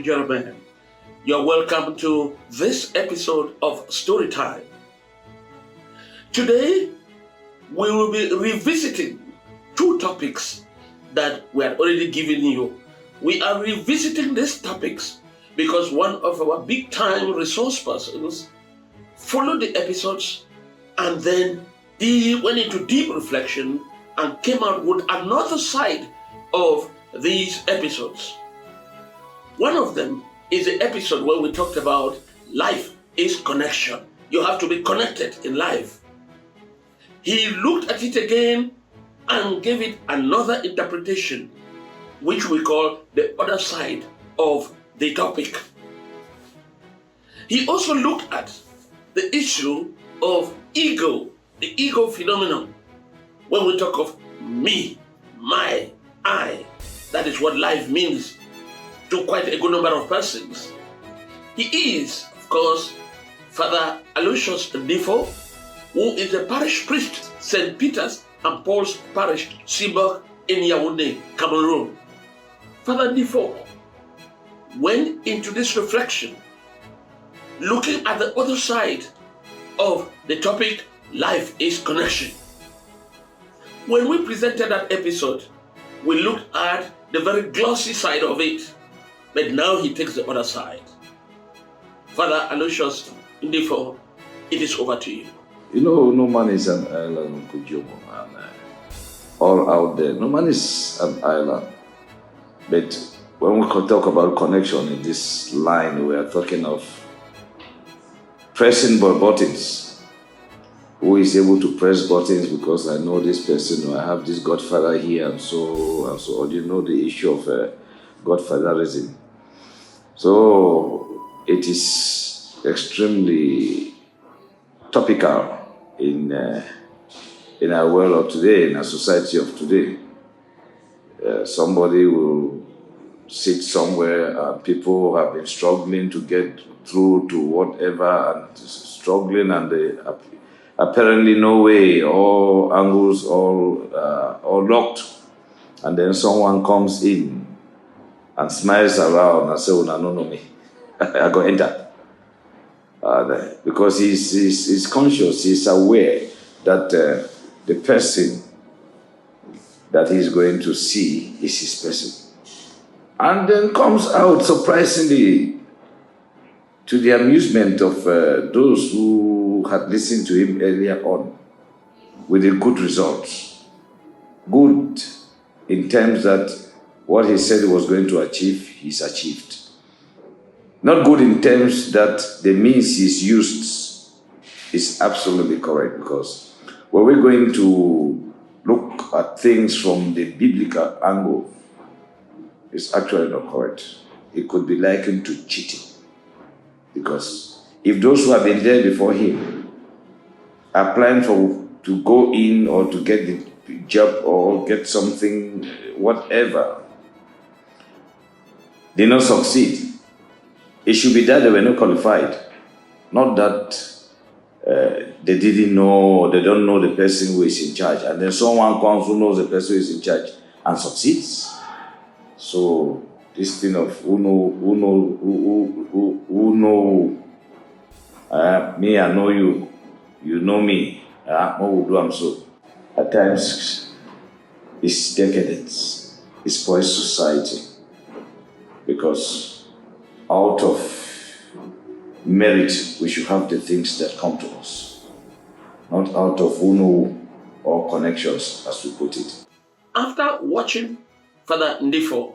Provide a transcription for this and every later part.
and gentlemen, you're welcome to this episode of Storytime. Today, we will be revisiting two topics that we had already given you. We are revisiting these topics because one of our big-time resource persons followed the episodes and then went into deep reflection and came out with another side of these episodes. One of them is the episode where we talked about life is connection. You have to be connected in life. He looked at it again and gave it another interpretation, which we call the other side of the topic. He also looked at the issue of ego, the ego phenomenon. When we talk of me, my, I, that is what life means to quite a good number of persons. He is, of course, Father Allure who is the parish priest, St. Peter's and Paul's Parish, Sibok, in Yaoundé, Cameroon. Father Njomo went into this reflection, looking at the other side of the topic, life is connection. When we presented that episode, we looked at the very glossy side of it, but now he takes the other side. Father Allure Njomo, it is over to you. You know, no man is an island, Uncle Njomo, and all out there. No man is an island. But when we talk about connection in this line, we are talking of pressing buttons. Who is able to press buttons because I know this person, or I have this godfather here, and so. Or you know the issue of godfatherism. So it is extremely topical in our world of today, in our society of today. Somebody will sit somewhere and people have been struggling to get through to whatever and struggling, and they apparently no way, all angles, all locked. And then someone comes in and smiles around and says, "Oh, no, me. I go enter." Because he's conscious, he's aware that the person that he's going to see is his person. And then comes out surprisingly to the amusement of those who had listened to him earlier on with a good result. Good in terms that what he said he was going to achieve, he's achieved. Not good in terms that the means he's used is absolutely correct, because when we're going to look at things from the biblical angle, it's actually not correct. It could be likened to cheating. Because if those who have been there before him are planning to go in or to get the job or get something, whatever, they not succeed. It should be that they were not qualified, not that they didn't know or they don't know the person who is in charge. And then someone comes who knows the person who is in charge and succeeds. So this thing of who know me, I know you, you know me. What will do? I'm so. At times, it's decadence. It spoils society because out of merit, we should have the things that come to us, not out of uno or connections, as we put it. After watching Father Njomo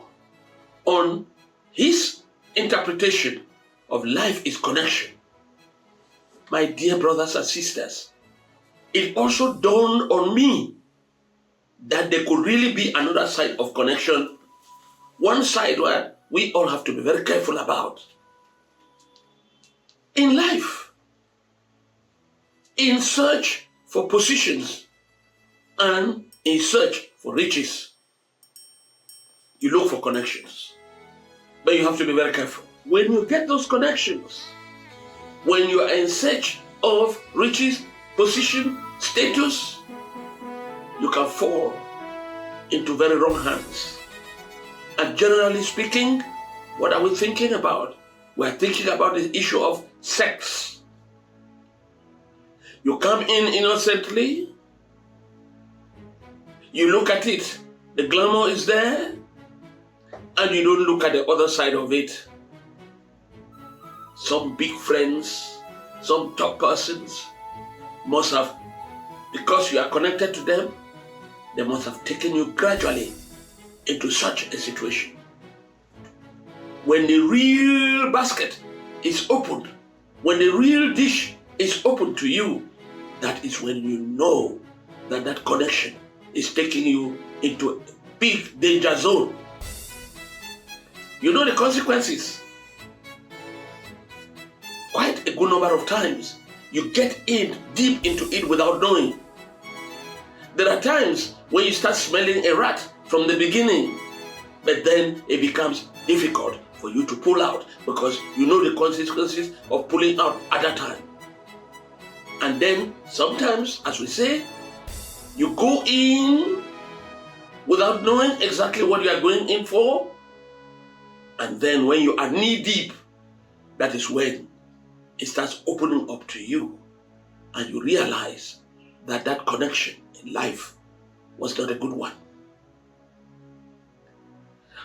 on his interpretation of life is connection, my dear brothers and sisters, it also dawned on me that there could really be another side of connection, one side where we all have to be very careful about. In life, in search for positions and in search for riches, you look for connections. But you have to be very careful. When you get those connections, when you are in search of riches, position, status, you can fall into very wrong hands. And generally speaking, What are we thinking about? We're thinking about the issue of sex. You come in innocently, you look at it, the glamour is there, and you don't look at the other side of it. Some big friends, some top persons must have, because you are connected to them, they must have taken you gradually into such a situation. When the real basket is opened, when the real dish is open to you, that is when you know that that connection is taking you into a big danger zone. You know the consequences. Quite a good number of times, you get in deep into it without knowing. There are times when you start smelling a rat from the beginning, but then it becomes difficult for you to pull out because you know the consequences of pulling out at that time. And then sometimes, as we say, you go in without knowing exactly what you are going in for. And then when you are knee deep, that is when it starts opening up to you. And you realize that that connection in life was not a good one.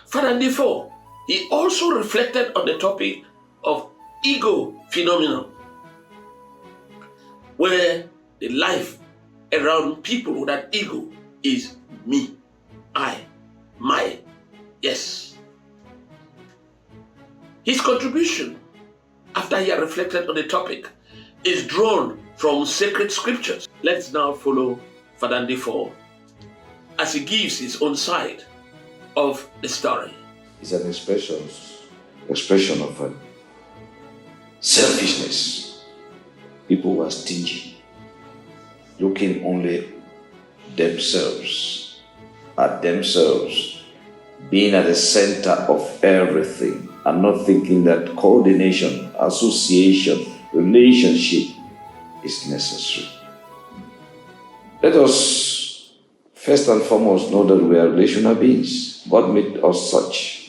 Further therefore, he also reflected on the topic of ego phenomenon, where the life around people with that ego is me, I, my, yes. His contribution, after he had reflected on the topic, is drawn from sacred scriptures. Let's now follow Father Ndifo as he gives his own side of the story. It's an expression of selfishness. People were stingy, looking only themselves, at themselves, being at the center of everything, and not thinking that coordination, association, relationship is necessary. Let us first and foremost know that we are relational beings. God made us such.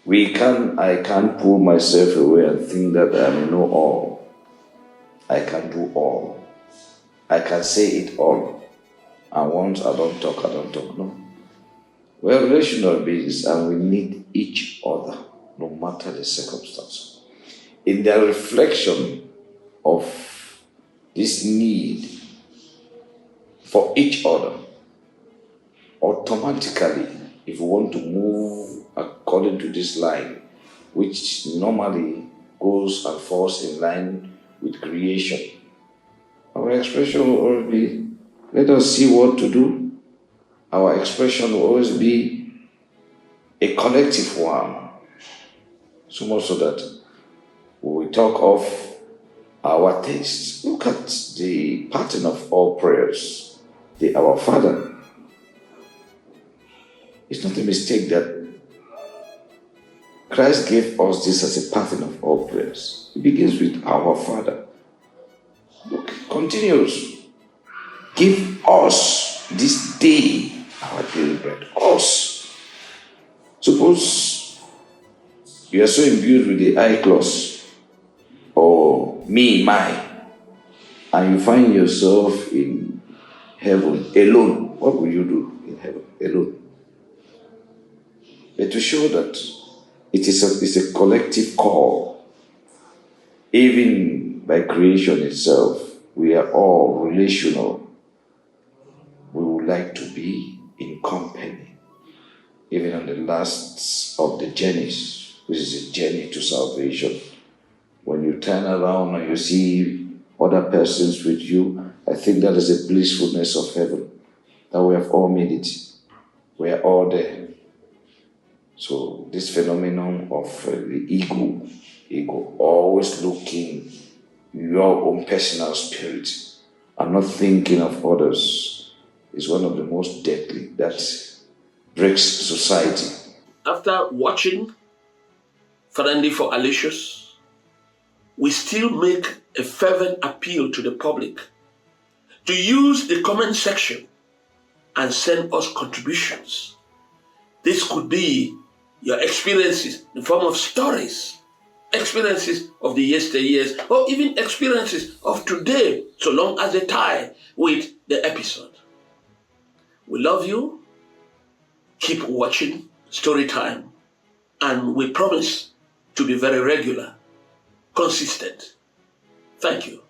I can't pull myself away and think that I know all. I can do all. I can say it all. And once I don't talk. No. We are relational beings and we need each other, no matter the circumstance. In the reflection of this need for each other, automatically, if we want to move according to this line, which normally goes and falls in line with creation, our expression will always be, let us see what to do. Our expression will always be a collective one. So much so that when we talk of our tastes, look at the pattern of all prayers, the Our Father. It's not a mistake that Christ gave us this as a pattern of all prayers. It begins with Our Father. Look, it continues. Give us this day our daily bread. Us. Suppose you are so imbued with the I clause or me, my, and you find yourself in heaven alone. What will you do in heaven alone? But to show that it's a collective call, even by creation itself, we are all relational. We would like to be in company, even on the last of the journeys, which is a journey to salvation. When you turn around and you see other persons with you, I think that is a blissfulness of heaven, that we have all made it. We are all there. So this phenomenon of the ego, always looking your own personal spirit and not thinking of others, is one of the most deadly that breaks society. After watching Father Ndifo Aloysius, we still make a fervent appeal to the public to use the comment section and send us contributions. This could be your experiences in the form of stories, experiences of the yesteryears, or even experiences of today, so long as they tie with the episode. We love you. Keep watching Story Time, and we promise to be very regular, consistent. Thank you.